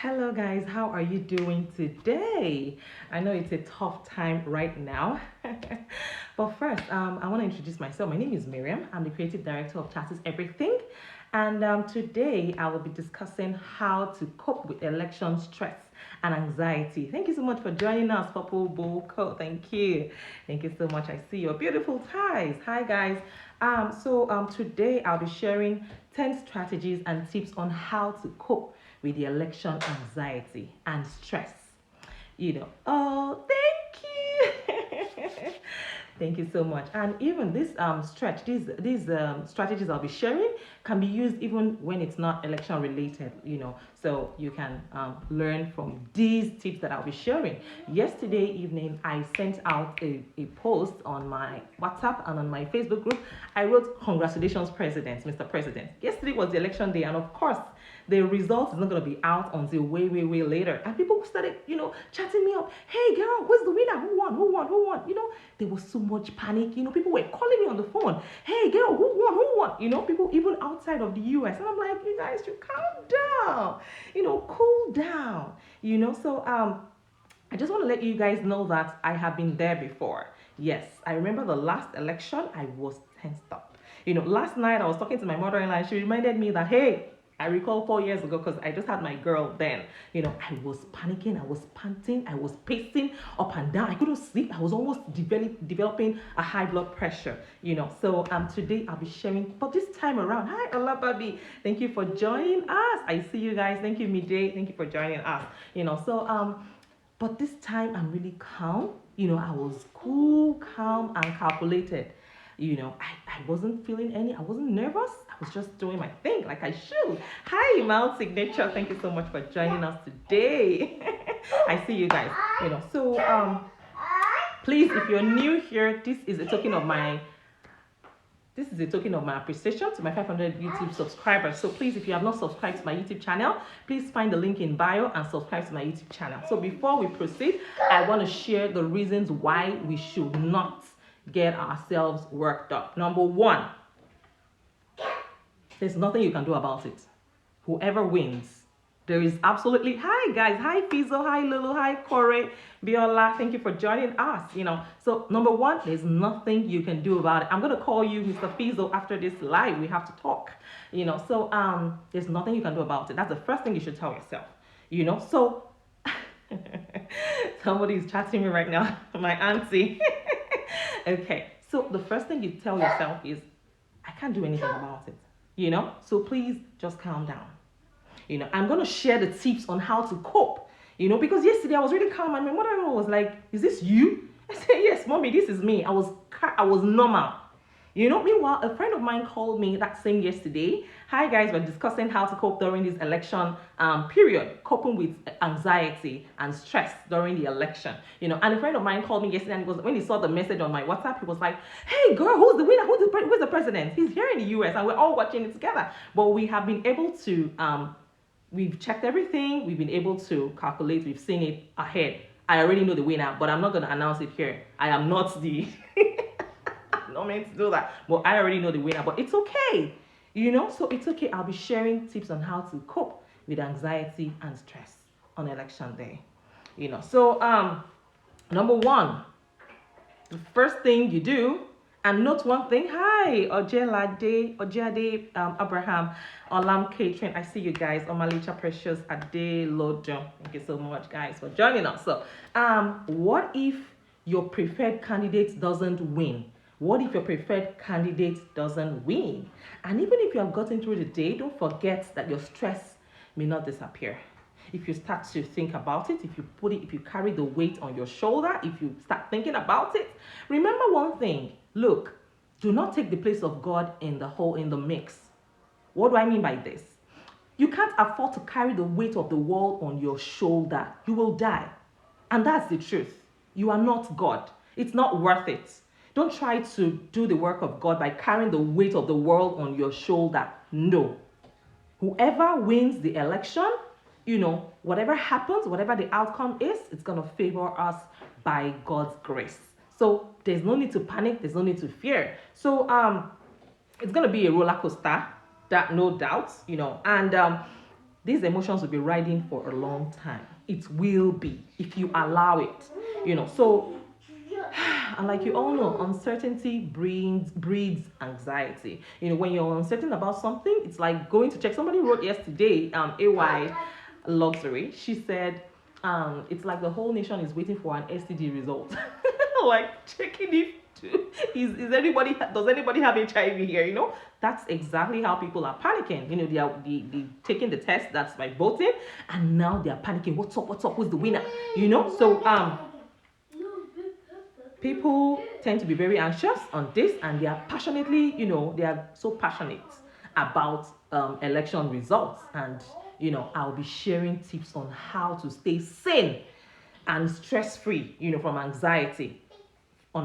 Hello, guys. How are you doing today? I know it's a tough time right now. But first, I want to introduce myself. My name is Miriam. I'm the creative director of Chat is Everything. And today, I will be discussing how to cope with election stress and anxiety. Thank you so much for joining us, Purple Boko. Thank you. Thank you so much. I see your beautiful ties. Hi, guys. Today, I'll be sharing 10 strategies and tips on how to cope with the election anxiety and stress. Thank you. Thank you so much. And even this these strategies I'll be sharing can be used even when it's not election related. So you can learn from these tips that I'll be sharing. Yesterday evening, I sent out a post on my WhatsApp and on my Facebook group. I wrote, "Congratulations, President, Mr. President." Yesterday was the election day, and of course, the result is not going to be out until way, way, way later. And people started, chatting me up. "Hey, girl, who's the winner? Who won? Who won? Who won?" There was so much panic. People were calling me on the phone. "Hey, girl, who won? Who won?" People even outside of the US. And I'm like, you guys should calm down. Cool down. I just want to let you guys know that I have been there before. Yes, I remember the last election, I was tensed up. Last night I was talking to my mother-in-law and she reminded me that, hey, I recall 4 years ago because I just had my girl then. I was panicking, I was panting, I was pacing up and down. I couldn't sleep. I was almost developing a high blood pressure. Today I'll be sharing, but this time around, hi, Olababi. Thank you for joining us. I see you guys. Thank you, Midday. Thank you for joining us. But this time I'm really calm. I was cool, calm, and calculated. I wasn't feeling I wasn't nervous. I was just doing my thing like I should. Hi, Mount Signature. Thank you so much for joining us today. I see you guys. Please, if you're new here, this is a token of my appreciation to my 500 YouTube subscribers. So please, if you have not subscribed to my YouTube channel, please find the link in bio and subscribe to my YouTube channel. So before we proceed, I want to share the reasons why we should not get ourselves worked up. Number one, there's nothing you can do about it. Whoever wins, there is absolutely, hi guys, hi Fizo, hi Lulu, hi Corey, Biola, thank you for joining us. So number one, there's nothing you can do about it. I'm gonna call you Mr. Fizo after this live. We have to talk. There's nothing you can do about it. That's the first thing you should tell yourself. So somebody is chatting me right now, my auntie. Okay, so the first thing you tell yourself is, I can't do anything about it. So please just calm down. I'm going to share the tips on how to cope, because yesterday I was really calm and my mother-in-law was like, "Is this you?" I said, "Yes, mommy, this is me." I was normal. Meanwhile, a friend of mine called me that same yesterday. "Hi guys, we're discussing how to cope during this election period, coping with anxiety and stress during the election." And a friend of mine called me yesterday and when he saw the message on my WhatsApp, he was like, "Hey girl, who's the winner? Who's the president? He's here in the US and we're all watching it together." But we have been able to, we've checked everything, we've been able to calculate, we've seen it ahead. I already know the winner, but I'm not going to announce it here. I am not the... not meant to do that, but I already know the winner. But it's okay, so it's okay. I'll be sharing tips on how to cope with anxiety and stress on election day. Number one, the first thing you do, and note one thing. Hi, Ojade, Abraham, Olam Catherine. I see you guys. Omalicha Precious, Ade Lojo. Thank you so much, guys, for joining us. So, what if your preferred candidate doesn't win? What if your preferred candidate doesn't win? And even if you have gotten through the day, don't forget that your stress may not disappear. If you start to think about it, if you carry the weight on your shoulder, if you start thinking about it, remember one thing. Look, do not take the place of God in the mix. What do I mean by this? You can't afford to carry the weight of the world on your shoulder. You will die. And that's the truth. You are not God. It's not worth it. Don't try to do the work of God by carrying the weight of the world on your shoulder. No. Whoever wins the election, whatever happens, whatever the outcome is, it's going to favor us by God's grace. So there's no need to panic. There's no need to fear. So it's going to be a roller coaster, that no doubt, and these emotions will be riding for a long time. It will be, if you allow it, So, and like you all know, uncertainty breeds anxiety. When you're uncertain about something, it's like going to check. Somebody wrote yesterday, AY Luxury. She said, it's like the whole nation is waiting for an STD result. Like checking if is anybody does anybody have HIV here? That's exactly how people are panicking. They taking the test that's by voting, and now they are panicking. What's up? What's up? Who's the winner? So people tend to be very anxious on this, and they are passionately, they are so passionate about election results. And I'll be sharing tips on how to stay sane and stress free, from anxiety on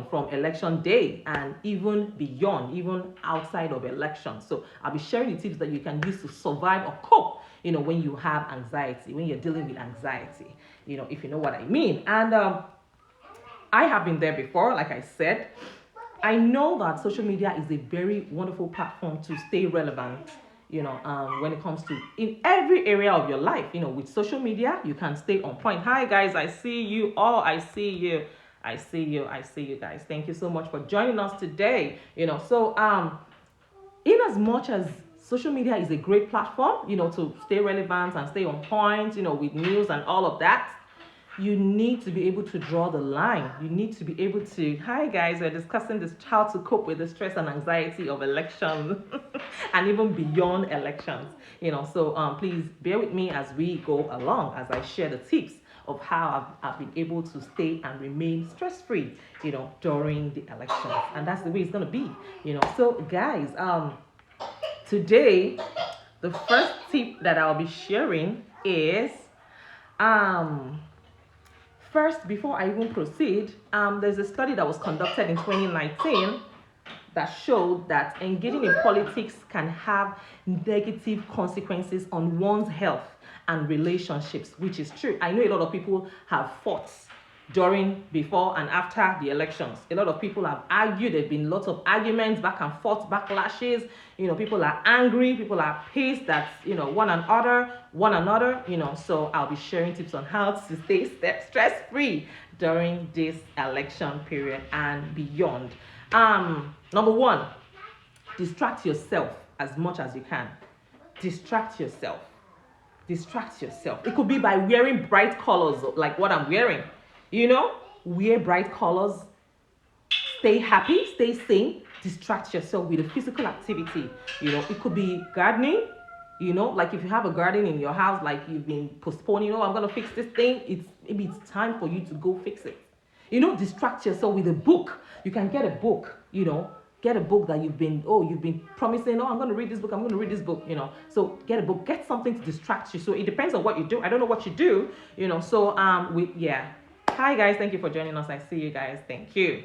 from election day, and even beyond, even outside of elections. So I'll be sharing the tips that you can use to survive or cope, when you have anxiety, when you're dealing with anxiety, if you know what I mean. And I have been there before, like I said. I know that social media is a very wonderful platform to stay relevant, when it comes to in every area of your life. With social media, you can stay on point. Hi, guys, I see you all. I see you. I see you. I see you guys. Thank you so much for joining us today. So in as much as social media is a great platform, to stay relevant and stay on point, with news and all of that, you need to be able to draw the line. You need to be able to, hi guys, we're discussing this, how to cope with the stress and anxiety of elections and even beyond elections. So please bear with me as we go along, as I share the tips of how I've been able to stay and remain stress-free, during the elections. And that's the way it's gonna be, So guys, today, the first tip that I'll be sharing is, first, before I even proceed, there's a study that was conducted in 2019 that showed that engaging in politics can have negative consequences on one's health and relationships, which is true. I know a lot of people have fought during, before, and after the elections. A lot of people have argued. There've been lots of arguments, back and forth, backlashes. People are angry. People are pissed at one another. So I'll be sharing tips on how to stay stress-free during this election period and beyond. Number one, distract yourself as much as you can. Distract yourself. It could be by wearing bright colors like what I'm wearing. Wear bright colors. Stay happy, stay sane. Distract yourself with a physical activity. It could be gardening. Like if you have a garden in your house, like you've been postponing, I'm gonna fix this thing. Maybe it's time for you to go fix it. Distract yourself with a book. You can get a book. Get a book that you've been promising. I'm going to read this book. So get a book. Get something to distract you. So it depends on what you do. I don't know what you do. So Hi guys, thank you for joining us. I see you guys. Thank you.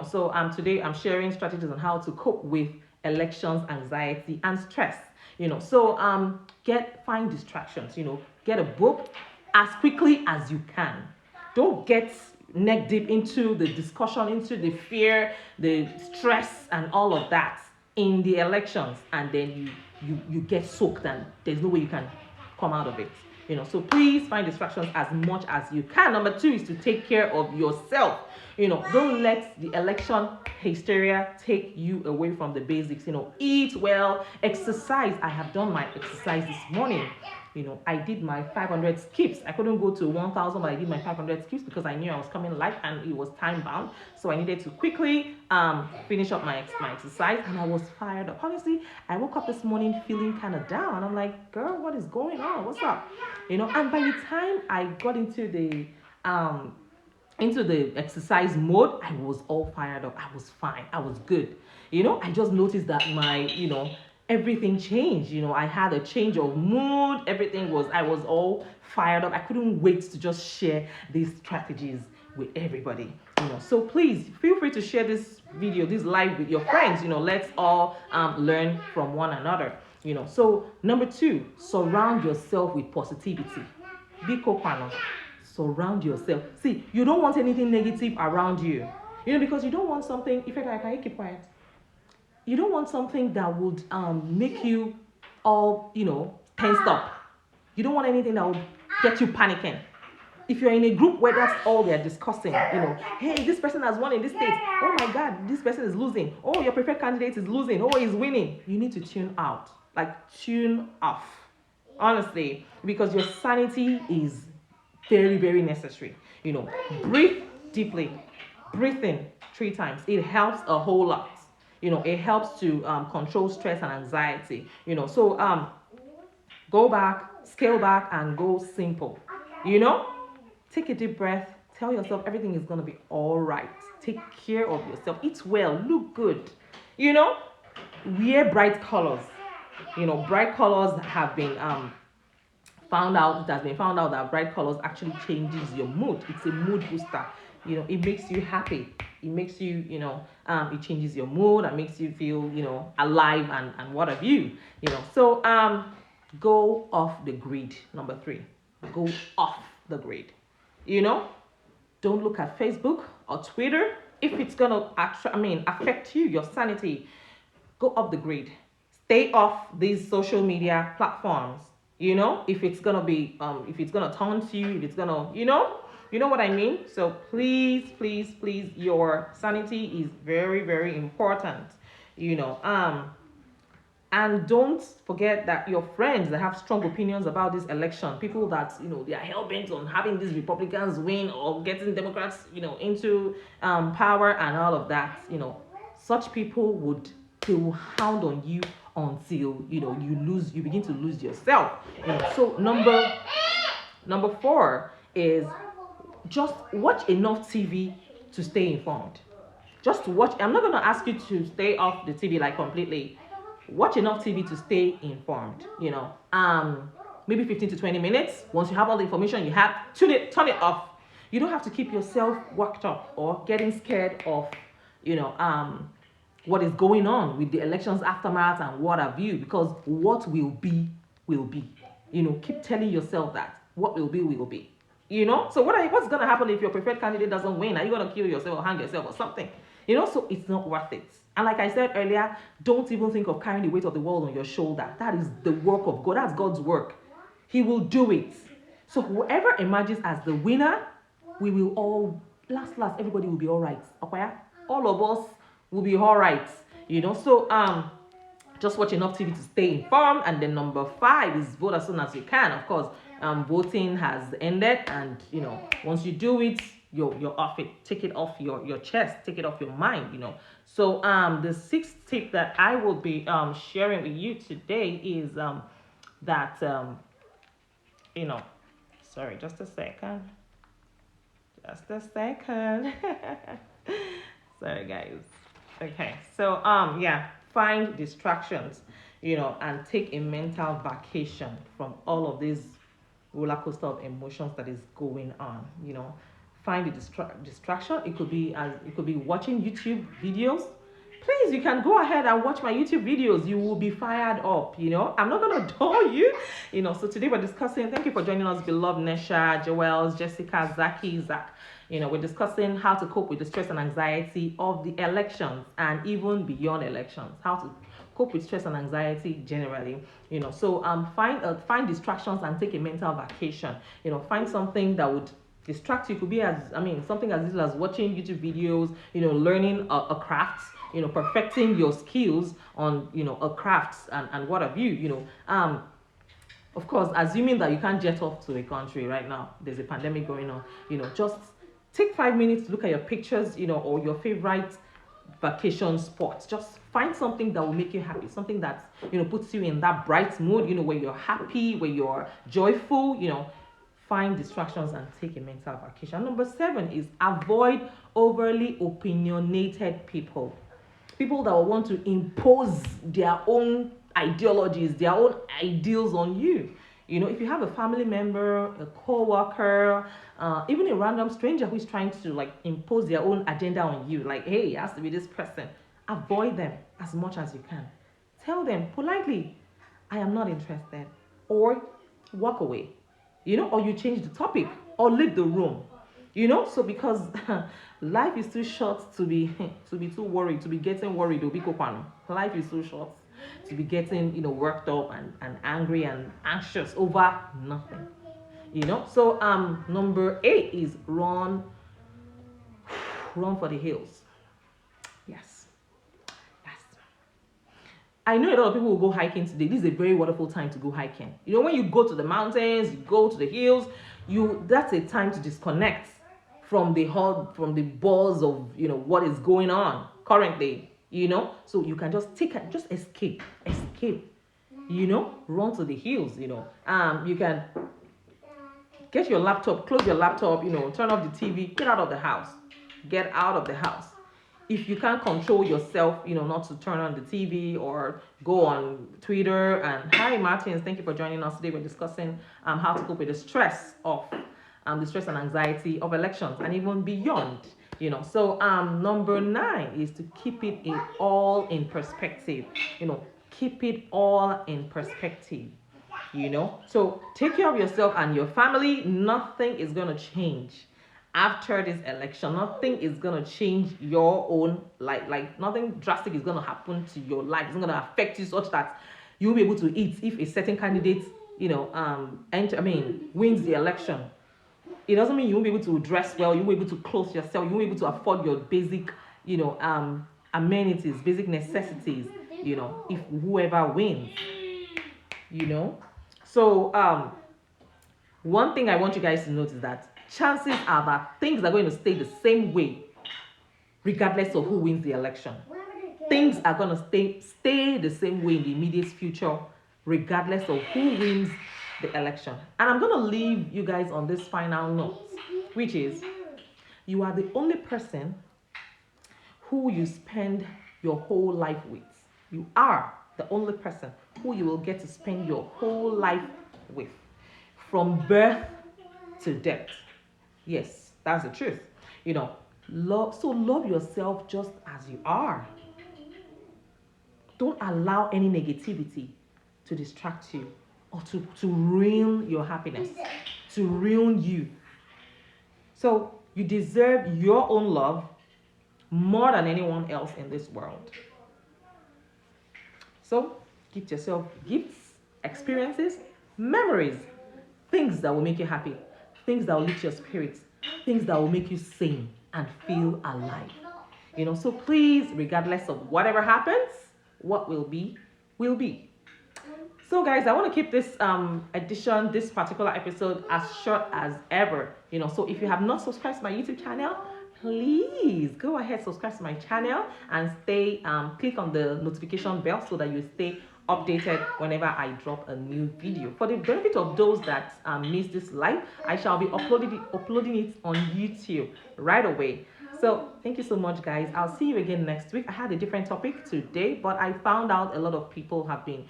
So today I'm sharing strategies on how to cope with elections, anxiety, and stress. So find distractions. Get a book as quickly as you can. Don't get neck deep into the discussion, into the fear, the stress, and all of that in the elections, and then you get soaked, and there's no way you can come out of it. So please find distractions as much as you can. Number two is to take care of yourself. Don't let the election hysteria take you away from the basics. Eat well, exercise. I have done my exercise this morning. I did my 500 skips. I couldn't go to 1,000, but I did my 500 skips because I knew I was coming live and it was time bound. So I needed to quickly finish up my exercise, and I was fired up. Honestly, I woke up this morning feeling kind of down. I'm like, girl, what is going on? What's up? And by the time I got into the exercise mode, I was all fired up. I was fine. I was good. I just noticed that my, everything changed. I had a change of mood. I was all fired up. I couldn't wait to just share these strategies with everybody. So please feel free to share this video, this live with your friends. Let's all learn from one another. So number two, surround yourself with positivity. Be co-partner. Surround yourself. See, you don't want anything negative around you. Because you don't want something. If I keep quiet. You don't want something that would make you all, tensed up. You don't want anything that will get you panicking. If you're in a group where that's all they're discussing, hey, this person has won in this state. Oh my God, this person is losing. Oh, your preferred candidate is losing. Oh, he's winning. You need to tune out, like tune off, honestly, because your sanity is very, very necessary. Breathe deeply. Breathe in 3 times. It helps a whole lot. It helps to control stress and anxiety. So go back, scale back, and go simple. You know, take a deep breath. Tell yourself everything is gonna be all right. Take care of yourself. Eat well. Look good. You know, wear bright colors. Bright colors have been it has been found out that bright colors actually changes your mood. It's a mood booster. It makes you happy. It makes you, it changes your mood and makes you feel, alive and what have you. So go off the grid. Number 3, go off the grid. You know, don't look at Facebook or Twitter if it's gonna affect you, your sanity. Go off the grid. Stay off these social media platforms. If it's gonna be if it's gonna taunt you, if it's gonna you know what I mean. So please, please, please, your sanity is very, very important. you know um and don't forget that your friends that have strong opinions about this election, people that they are hell bent on having these Republicans win or getting Democrats, into power and all of that. Such people they will hound on you until you begin to lose yourself. So number 4 is just watch enough TV to stay informed. Just watch. I'm not going to ask you to stay off the TV like completely. Watch enough TV to stay informed. Maybe 15 to 20 minutes. Once you have all the information you have, turn it off. You don't have to keep yourself worked up or getting scared of, what is going on with the elections aftermath and what have you, because what will be will be. Keep telling yourself that what will be will be. So what's gonna happen if your preferred candidate doesn't win? Are you gonna kill yourself or hang yourself or something? So it's not worth it. And like I said earlier, don't even think of carrying the weight of the world on your shoulder. That is the work of God. That's God's work. He will do it. So whoever emerges as the winner, we will all last everybody will be all right. Okay? All of us will be all right. So just watch enough TV to stay informed. And then number 5 is vote as soon as you can. Of course, voting has ended, and once you do it, you're off it. Take it off your chest. Take it off your mind. So the 6th tip that I will be sharing with you today is that sorry, just a second. Sorry, guys. Okay, so find distractions, and take a mental vacation from all of this roller coaster of emotions that is going on. Find a distraction. It could be watching YouTube videos. Please, you can go ahead and watch my YouTube videos. You will be fired up. I'm not gonna adore you. So today we're discussing. Thank you for joining us, beloved Nesha, Joelle, Jessica, Zaki, Zach. We're discussing how to cope with the stress and anxiety of the elections and even beyond elections. How to cope with stress and anxiety generally. So find distractions and take a mental vacation. Find something that would distract you. Could be something as little as watching YouTube videos, learning a craft, perfecting your skills on a craft and what have you. Of course, assuming that you can't jet off to a country right now, there's a pandemic going on. Just take 5 minutes to look at your pictures, or your favorite vacation spots. Just find something that will make you happy, something that puts you in that bright mood, where you're happy, where you're joyful. Find distractions and take a mental vacation. Number 7 is avoid overly opinionated people. People that will want to impose their own ideologies, their own ideals on you. If you have a family member, a co-worker, even a random stranger who is trying to impose their own agenda on you, like, hey, it has to be this person, avoid them as much as you can. Tell them politely, I am not interested, or walk away. Or you change the topic or leave the room. So because life is too short to be too worried, to be getting worried. Life is too short. to be getting, worked up and angry and anxious over nothing. So number 8 is run for the hills. Yes. Yes. I know a lot of people will go hiking today. This is a very wonderful time to go hiking. When you go to the mountains, you go to the hills, that's a time to disconnect from the buzz of what is going on currently. So you can just escape. Run to the hills. You can get your laptop, close your laptop, turn off the TV, get out of the house. Get out of the house. If you can't control yourself, not to turn on the TV or go on Twitter. And hi, Martins, thank you for joining us today. We're discussing how to cope with the stress and anxiety of elections and even beyond. So number 9 is to keep it all in perspective. Keep it all in perspective. So take care of yourself and your family. Nothing is going to change after this election. Nothing is going to change your own life. Like nothing drastic is going to happen to your life. It's not going to affect you such that you'll be able to eat if a certain candidate wins the election. It doesn't mean you won't be able to dress well, you won't be able to clothe yourself, you won't be able to afford your basic amenities, basic necessities, if whoever wins. So one thing I want you guys to note is that chances are that things are going to stay the same way regardless of who wins the election. Things are going to stay the same way in the immediate future regardless of who wins the election. And I'm going to leave you guys on this final note, which is you are the only person who you spend your whole life with. You are the only person who you will get to spend your whole life with, from birth to death. Yes, that's the truth. Love yourself just as you are. Don't allow any negativity to distract you or to ruin your happiness, to ruin you. So you deserve your own love more than anyone else in this world. So gift yourself gifts, experiences, memories, things that will make you happy, things that will lift your spirits, things that will make you sing and feel alive. So please, regardless of whatever happens, what will be, will be. So guys, I want to keep this this particular episode as short as ever. So if you have not subscribed to my YouTube channel, please go ahead, subscribe to my channel and click on the notification bell so that you stay updated whenever I drop a new video. For the benefit of those that miss this live, I shall be uploading it on YouTube right away. So thank you so much, guys. I'll see you again next week. I had a different topic today, but I found out a lot of people have been,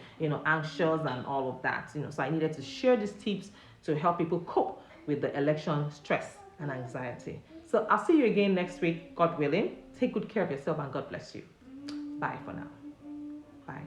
anxious and all of that. So I needed to share these tips to help people cope with the election stress and anxiety. So I'll see you again next week, God willing. Take good care of yourself and God bless you. Bye for now. Bye.